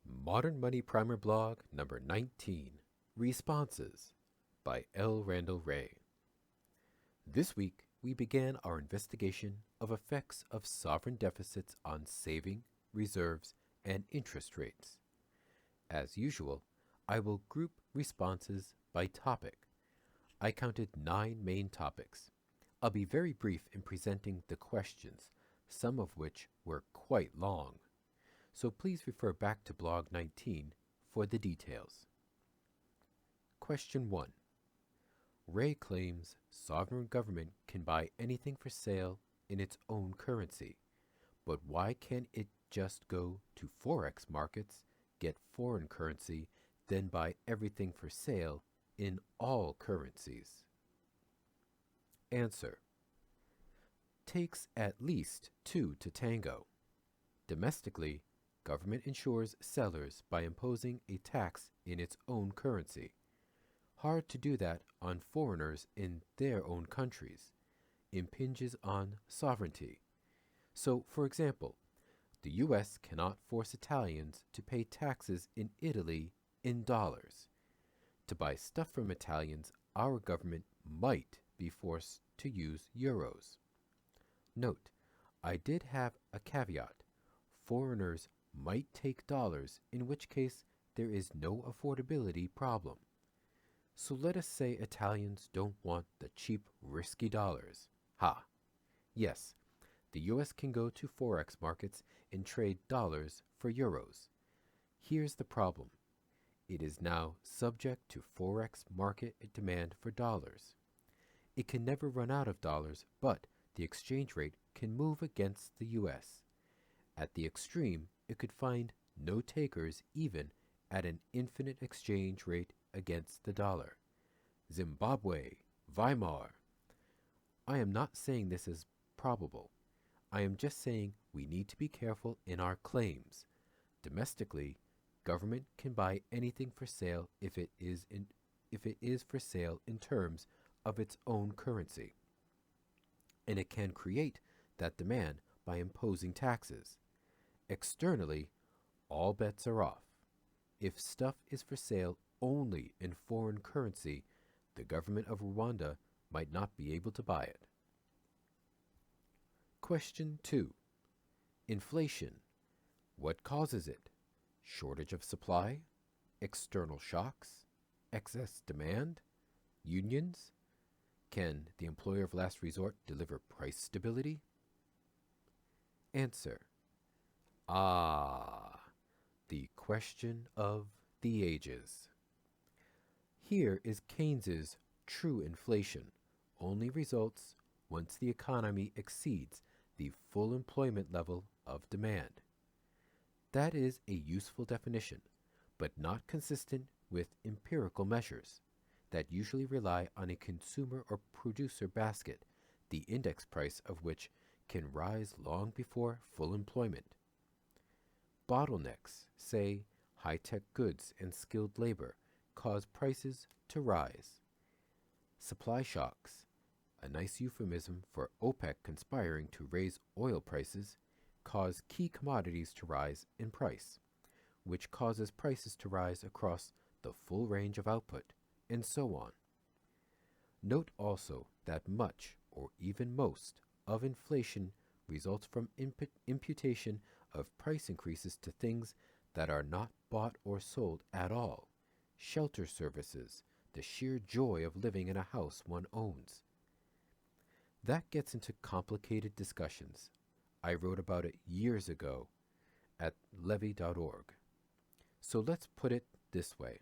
Modern Money Primer blog number 19, Responses by L. Randall Wray. This week, we began our investigation of effects of sovereign deficits on saving, reserves, and interest rates. As usual, I will group responses by topic. I counted 9 main topics. I'll be very brief in presenting the questions, some of which were quite long. So please refer back to blog 19 for the details. Question 1. Wray claims sovereign government can buy anything for sale in its own currency, but why can't it just go to forex markets, get foreign currency, then buy everything for sale in all currencies? Answer. Takes at least 2 to tango. Domestically, government insures sellers by imposing a tax in its own currency. Hard to do that on foreigners in their own countries. Impinges on sovereignty. So, for example, the U.S. cannot force Italians to pay taxes in Italy in dollars. To buy stuff from Italians, our government might be forced to use euros. Note, I did have a caveat. Foreigners might take dollars, in which case there is no affordability problem. So let us say Italians don't want the cheap, risky dollars. Ha! Yes, the US can go to forex markets and trade dollars for euros. Here's the problem. It is now subject to forex market demand for dollars. It can never run out of dollars, but the exchange rate can move against the US. At the extreme, it could find no takers even at an infinite exchange rate against the dollar. Zimbabwe, Weimar. I am not saying this is probable. I am just saying we need to be careful in our claims. Domestically, government can buy anything for sale if it is for sale in terms of its own currency. And it can create that demand by imposing taxes. Externally, all bets are off. If stuff is for sale only in foreign currency, the government of Rwanda might not be able to buy it. Question 2. Inflation. What causes it? Shortage of supply? External shocks? Excess demand? Unions? Can the employer of last resort deliver price stability? Answer. The question of the ages. Here is Keynes's true inflation only results once the economy exceeds the full employment level of demand. That is a useful definition, but not consistent with empirical measures that usually rely on a consumer or producer basket, the index price of which can rise long before full employment. Bottlenecks, say high-tech goods and skilled labor, cause prices to rise. Supply shocks, a nice euphemism for OPEC conspiring to raise oil prices, cause key commodities to rise in price, which causes prices to rise across the full range of output, and so on. Note also that much, or even most, of inflation results from imputation of price increases to things that are not bought or sold at all. Shelter services, the sheer joy of living in a house one owns. That gets into complicated discussions. I wrote about it years ago at levy.org. So let's put it this way.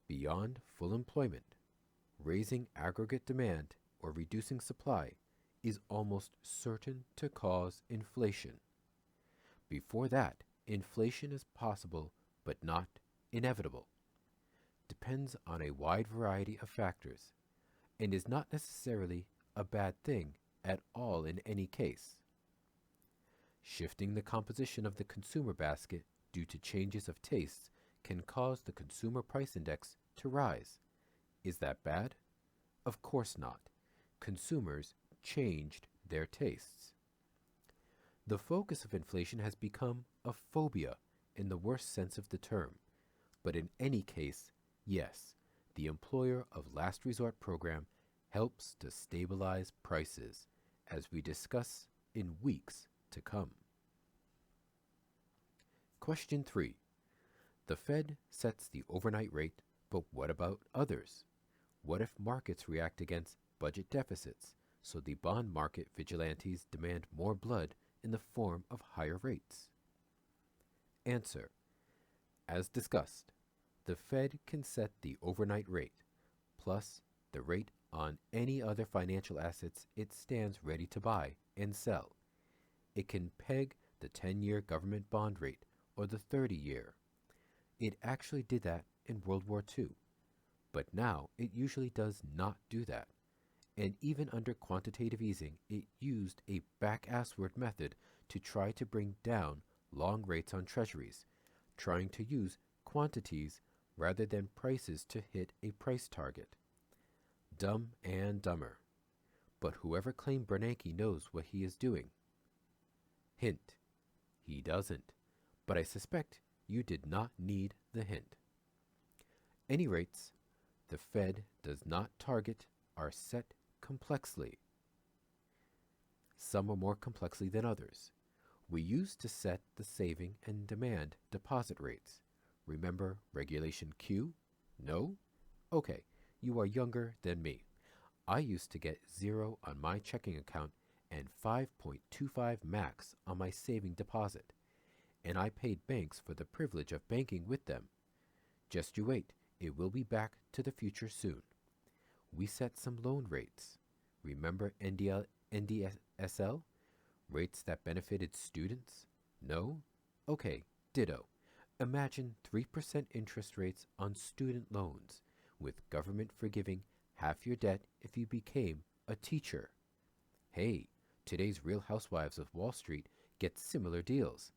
Beyond full employment, raising aggregate demand or reducing supply is almost certain to cause inflation. Before that, inflation is possible but not inevitable. Depends on a wide variety of factors, and is not necessarily a bad thing at all in any case. Shifting the composition of the consumer basket due to changes of tastes can cause the consumer price index to rise. Is that bad? Of course not. Consumers changed their tastes. The focus of inflation has become a phobia in the worst sense of the term, but in any case, yes, the employer of last resort program helps to stabilize prices, as we discuss in weeks to come. Question 3. The Fed sets the overnight rate, but what about others? What if markets react against budget deficits, so the bond market vigilantes demand more blood in the form of higher rates? Answer. As discussed, the Fed can set the overnight rate, plus the rate on any other financial assets it stands ready to buy and sell. It can peg the 10-year government bond rate or the 30-year. It actually did that in World War II, but now it usually does not do that. And even under quantitative easing, it used a back-assward method to try to bring down long rates on treasuries, trying to use quantities rather than prices to hit a price target. Dumb and dumber. But whoever claimed Bernanke knows what he is doing. Hint. He doesn't. But I suspect you did not need the hint. Any rates the Fed does not target are set complexly. Some are more complexly than others. We used to set the saving and demand deposit rates. Remember Regulation Q? No? Okay, you are younger than me. I used to get 0 on my checking account and 5.25 max on my saving deposit, and I paid banks for the privilege of banking with them. Just you wait, it will be back to the future soon. We set some loan rates. Remember NDSL? Rates that benefited students? No? Okay, ditto. Imagine 3% interest rates on student loans, with government forgiving half your debt if you became a teacher. Hey, today's Real Housewives of Wall Street get similar deals,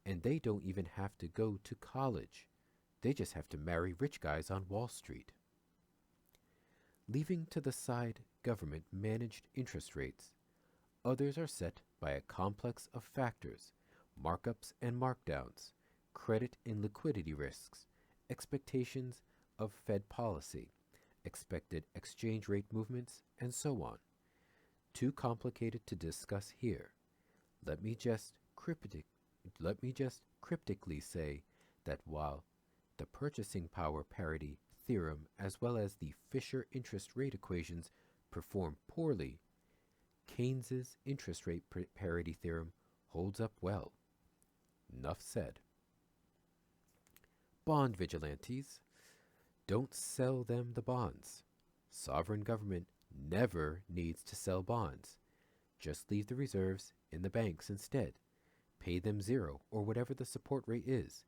and they don't even have to go to college. They just have to marry rich guys on Wall Street. Leaving to the side government-managed interest rates, others are set by a complex of factors, markups and markdowns, credit and liquidity risks, expectations of Fed policy, expected exchange rate movements, and so on. Too complicated to discuss here. Let me just cryptically say that while the purchasing power parity theorem as well as the Fisher interest rate equations perform poorly, Keynes's interest rate parity theorem holds up well. Enough said. Bond vigilantes. Don't sell them the bonds. Sovereign government never needs to sell bonds. Just leave the reserves in the banks instead. Pay them 0 or whatever the support rate is.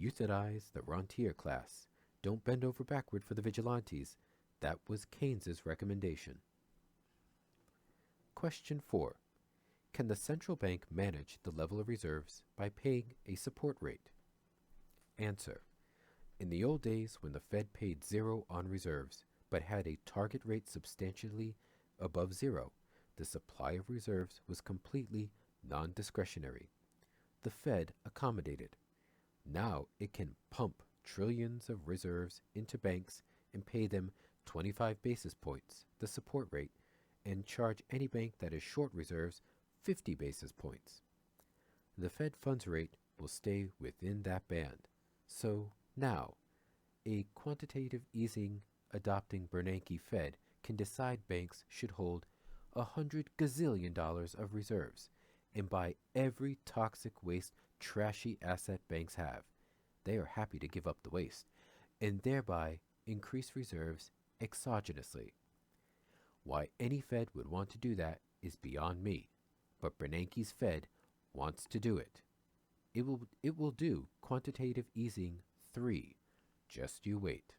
Euthanize the rentier class. Don't bend over backward for the vigilantes. That was Keynes's recommendation. Question 4. Can the central bank manage the level of reserves by paying a support rate? Answer. In the old days when the Fed paid 0 on reserves but had a target rate substantially above 0, the supply of reserves was completely non-discretionary. The Fed accommodated. Now it can pump trillions of reserves into banks and pay them 25 basis points, the support rate, and charge any bank that is short reserves 50 basis points. The Fed funds rate will stay within that band. So now, a quantitative easing adopting Bernanke Fed can decide banks should hold $100 gazillion of reserves and buy every toxic waste trashy asset banks have. They are happy to give up the waste and thereby increase reserves exogenously. Why any Fed would want to do that is beyond me, but Bernanke's Fed wants to do it. It will do quantitative easing 3. Just you wait.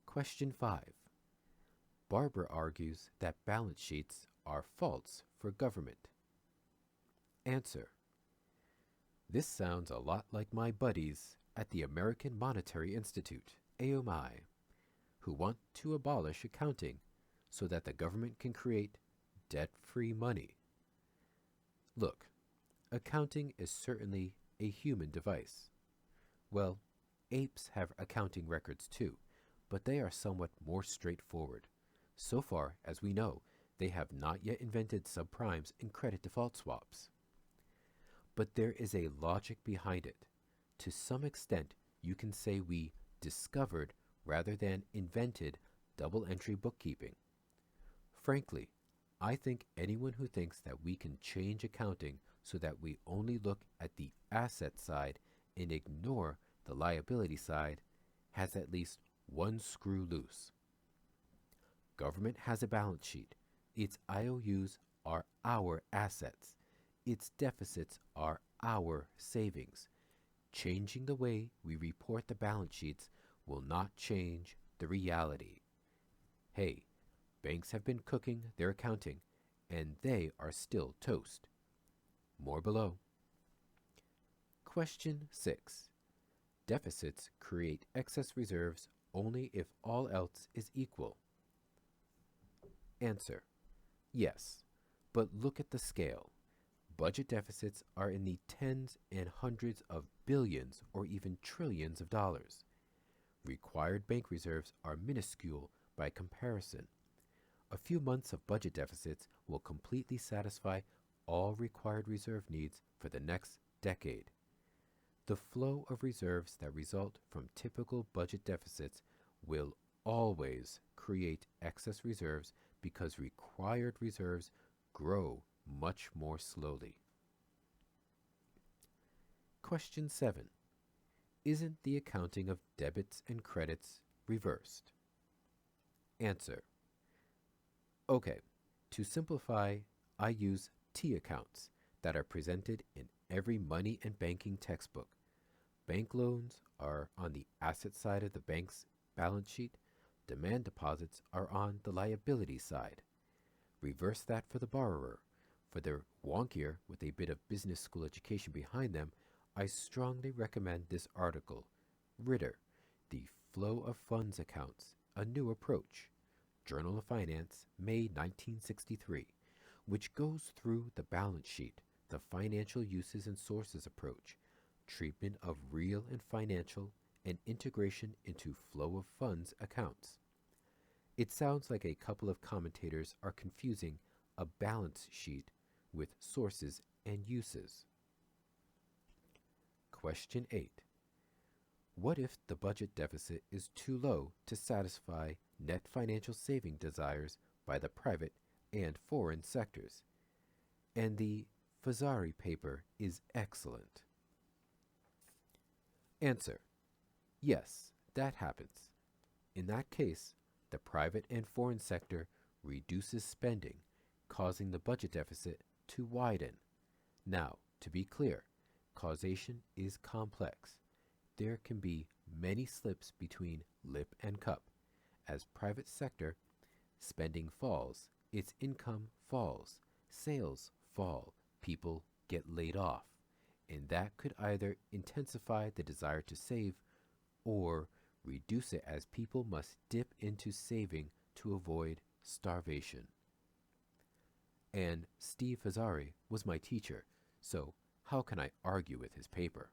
Question 5. Barber argues that balance sheets are false for government. Answer. This sounds a lot like my buddies at the American Monetary Institute, AOMI, who want to abolish accounting so that the government can create debt-free money. Look, Accounting is certainly a human device. Well, apes have accounting records too, but they are somewhat more straightforward. So far as we know, they have not yet invented subprimes and credit default swaps. But there is a logic behind it. To some extent, you can say we discovered rather than invented double entry bookkeeping. Frankly, I think anyone who thinks that we can change accounting so that we only look at the asset side and ignore the liability side has at least one screw loose. Government has a balance sheet. Its IOUs are our assets. Its deficits are our savings. Changing the way we report the balance sheets will not change the reality. Hey, banks have been cooking their accounting, and they are still toast. More below. Question 6. Deficits create excess reserves only if all else is equal. Answer. Yes, but look at the scale. Budget deficits are in the tens and hundreds of billions or even trillions of dollars. Required bank reserves are minuscule by comparison. A few months of budget deficits will completely satisfy all required reserve needs for the next decade. The flow of reserves that result from typical budget deficits will always create excess reserves because required reserves grow much more slowly. Question 7. Isn't the accounting of debits and credits reversed? Answer. Okay, to simplify, I use T accounts that are presented in every money and banking textbook. Bank loans are on the asset side of the bank's balance sheet. Demand deposits are on the liability side. Reverse that for the borrower. For the wonkier with a bit of business school education behind them, I strongly recommend this article, Ritter, The Flow of Funds Accounts, A New Approach, Journal of Finance, May 1963, which goes through the balance sheet, the financial uses and sources approach, treatment of real and financial, and integration into flow of funds accounts. It sounds like a couple of commentators are confusing a balance sheet with sources and uses. Question 8. What if the budget deficit is too low to satisfy net financial saving desires by the private and foreign sectors? And the Fazari paper is excellent. Answer. Yes, that happens. In that case, the private and foreign sector reduces spending, causing the budget deficit to widen. Now, to be clear, causation is complex. There can be many slips between lip and cup. As private sector spending falls, its income falls, sales fall, people get laid off, and that could either intensify the desire to save or reduce it as people must dip into saving to avoid starvation. And Steve Fazari was my teacher, so how can I argue with his paper?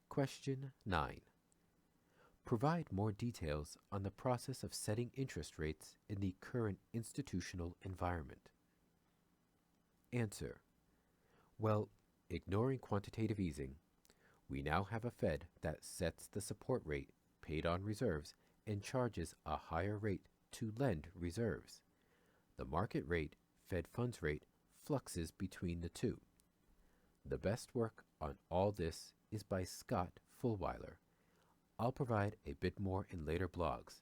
Question 9. Provide more details on the process of setting interest rates in the current institutional environment. Answer. Well, ignoring quantitative easing, we now have a Fed that sets the support rate paid on reserves and charges a higher rate to lend reserves. The market rate, Fed funds rate, fluxes between the two. The best work on all this is by Scott Fullwiler. I'll provide a bit more in later blogs,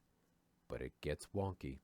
but it gets wonky.